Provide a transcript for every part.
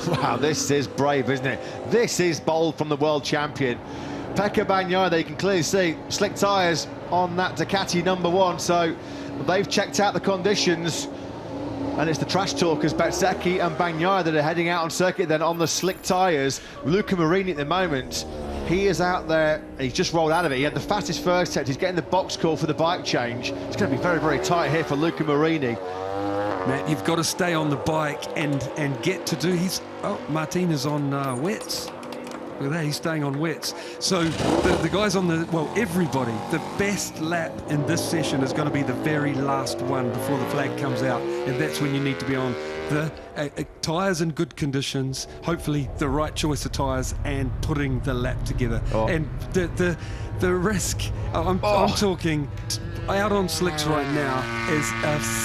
Wow, this is brave, isn't it? This is bold from the world champion. Pecco Bagnaia, there you can clearly see slick tyres on that Ducati #1, so they've checked out the conditions. And it's the trash talkers, Bezzecchi and Bagnaia, that are heading out on circuit then on the slick tyres. Luca Marini at the moment, he is out there, he's just rolled out of it. He had the fastest first set, he's getting the box call for the bike change. It's going to be very, very tight here for Luca Marini. Matt, you've got to stay on the bike and get to do his... Oh, Martin is on wets. Look at that, he's staying on wets. So the guys on the... Well, everybody, the best lap in this session is going to be the very last one before the flag comes out. And that's when you need to be on the tyres in good conditions, hopefully the right choice of tyres, and putting the lap together. Oh. And the risk, I'm talking... Out on slicks right now is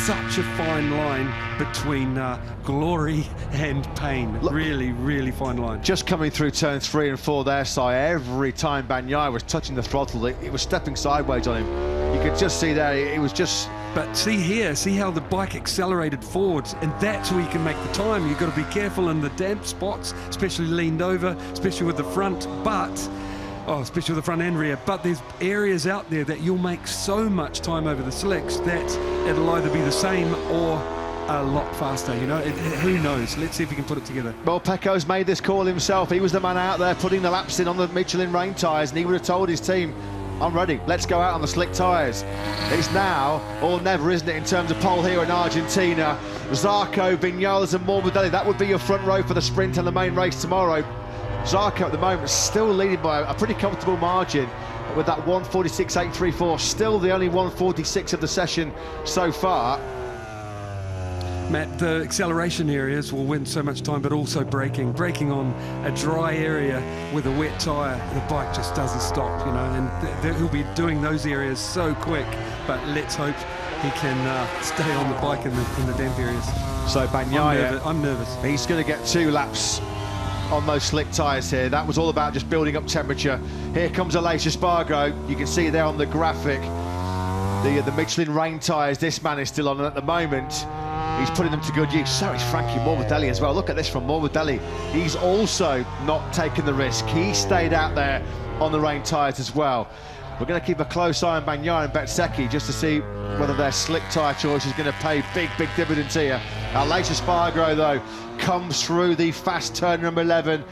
such a fine line between glory and pain. Really, really fine line. Just coming through turn 3 and 4 there, Si, every time Bagnaia was touching the throttle, it was stepping sideways on him. You could just see there, it was just... But see here, see how the bike accelerated forwards, and that's where you can make the time. You've got to be careful in the damp spots, especially leaned over, especially with the front, but... Oh, especially with the front and rear, but there's areas out there that you'll make so much time over the slicks that it'll either be the same or a lot faster, you know. Who knows? Let's see if he can put it together. Well, Pecco's made this call himself. He was the man out there putting the laps in on the Michelin rain tyres, and he would have told his team, I'm ready, let's go out on the slick tyres. It's now or never, isn't it, in terms of pole here in Argentina. Zarco, Viñales and Morbidelli, that would be your front row for the sprint and the main race tomorrow. Zarco at the moment still leading by a pretty comfortable margin with that 1:46.834, still the only 1:46 of the session so far. Matt, the acceleration areas will win so much time, but also braking on a dry area with a wet tyre, the bike just doesn't stop, you know, and he'll be doing those areas so quick, but let's hope he can stay on the bike in the damp areas. So Bagnaia, I'm nervous. He's going to get 2 laps on those slick tyres here. That was all about just building up temperature. Here comes Aleix Espargaro. You can see there on the graphic the Michelin rain tyres this man is still on, and at the moment he's putting them to good use. So is Frankie Morbidelli as well. Look at this from Morbidelli. He's also not taken the risk. He stayed out there on the rain tyres as well. We're going to keep a close eye on Bagnaia and Bezzecchi just to see whether their slick tyre choice is going to pay big dividends here. Aleix Espargaro, though, comes through the fast turn number 11.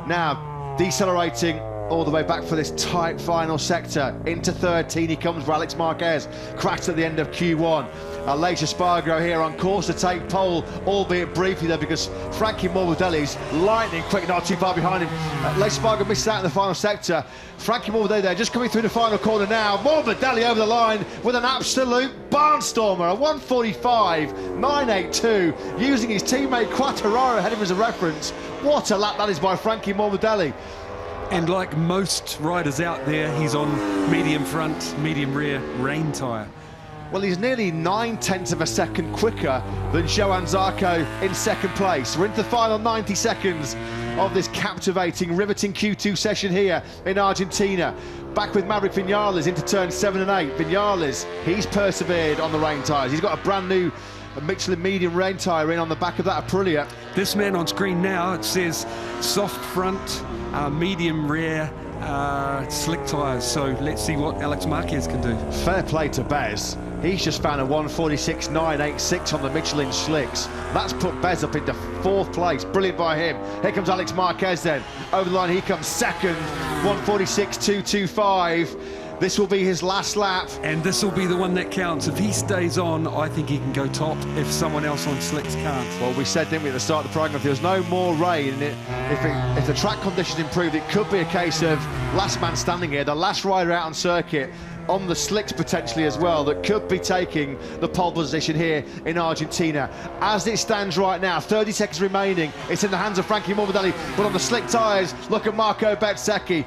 Now, decelerating all the way back for this tight final sector. Into 13, he comes for Alex Marquez. Crashed at the end of Q1. Aleix Espargaro here on course to take pole, albeit briefly though, because Frankie Morbidelli's lightning quick, not too far behind him. Aleix Espargaro missed out in the final sector. Frankie Morbidelli there, just coming through the final corner now. Morbidelli over the line with an absolute barnstormer, a 1:45.982, using his teammate Quartararo ahead of him as a reference. What a lap that is by Frankie Morbidelli. And like most riders out there, he's on medium front, medium rear rain tyre. Well, he's nearly 9/10 of a second quicker than Johan Zarco in second place. We're into the final 90 seconds of this captivating, riveting Q2 session here in Argentina. Back with Maverick Viñales into turn 7 and 8. Viñales, he's persevered on the rain tyres. He's got a brand new Michelin medium rain tyre in on the back of that Aprilia. This man on screen now, it says soft front, medium rear, slick tyres. So let's see what Alex Marquez can do. Fair play to Bez. He's just found a 1:46.986 on the Michelin slicks. That's put Bez up into 4th place. Brilliant by him. Here comes Alex Marquez then. Over the line he comes second, 1:46.225. This will be his last lap. And this will be the one that counts. If he stays on, I think he can go top if someone else on slicks can't. Well, we said, didn't we, at the start of the programme, if there was no more rain, if the track conditions improved, it could be a case of last man standing here, the last rider out on circuit, on the slicks potentially as well, that could be taking the pole position here in Argentina. As it stands right now, 30 seconds remaining, it's in the hands of Frankie Morbidelli, but on the slick tyres, look at Marco Bezzecchi.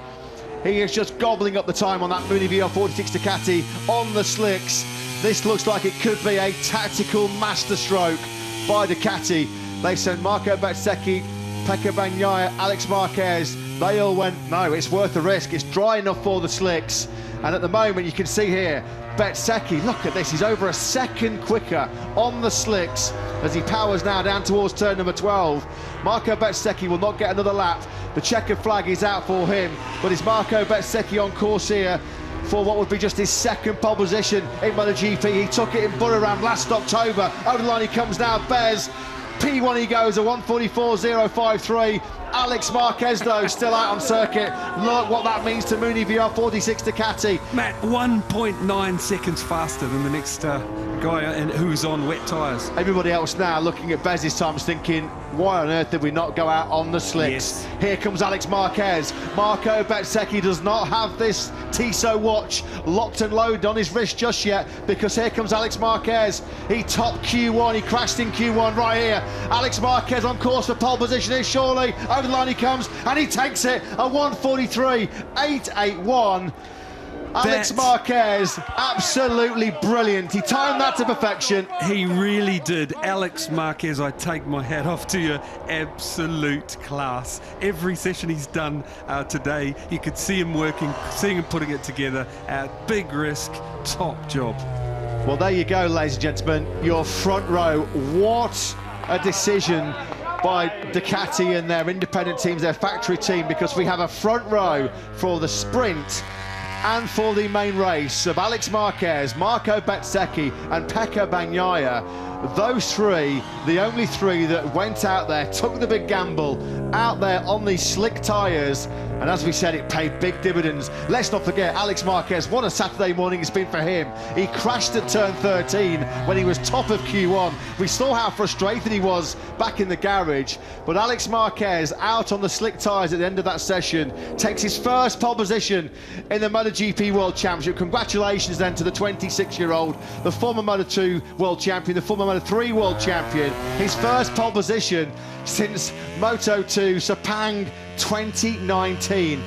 He is just gobbling up the time on that Muni VR46 Ducati on the slicks. This looks like it could be a tactical masterstroke by Ducati. They sent Marco Bezzecchi, Pecco Bagnaia, Alex Marquez. They all went, no, it's worth the risk. It's dry enough for the slicks. And at the moment, you can see here, Bezzecchi, look at this, he's over a second quicker on the slicks as he powers now down towards turn number 12. Marco Bezzecchi will not get another lap. The checkered flag is out for him, but it's Marco Bezzecchi on course here for what would be just his second pole position in MotoGP. He took it in Buriram last October. Over the line he comes now, Bez. P1 he goes, a 1:44.053. Alex Marquez, though, still out on circuit. Look what that means to Mooney VR46 Ducati. Matt, 1.9 seconds faster than the next guy who's on wet tyres. Everybody else now looking at Bez's times thinking, why on earth did we not go out on the slicks? Yes. Here comes Alex Marquez. Marco Bezzecchi does not have this Tissot watch locked and loaded on his wrist just yet, because here comes Alex Marquez. He topped Q1, he crashed in Q1 right here. Alex Marquez on course for pole position here surely. Over the line he comes and he takes it, a 1:43.881. Alex Marquez, absolutely brilliant. He timed that to perfection. He really did. Alex Marquez, I take my hat off to you. Absolute class. Every session he's done today, you could see him working, seeing him putting it together. Big risk, top job. Well, there you go, ladies and gentlemen. Your front row. What a decision by Ducati and their independent teams, their factory team, because we have a front row for the sprint and for the main race of Alex Marquez, Marco Bezzecchi and Pecco Bagnaia. Those three, the only three that went out there, took the big gamble out there on these slick tyres, and as we said, it paid big dividends. Let's not forget Alex Marquez, what a Saturday morning it's been for him. He crashed at turn 13 when he was top of Q1. We saw how frustrated he was back in the garage, but Alex Marquez out on the slick tyres at the end of that session takes his first pole position in the MotoGP World Championship. Congratulations then to the 26-year-old, the former Moto2 World Champion, the former Moto3 World Champion. His first pole position since Moto2 Sepang 2019.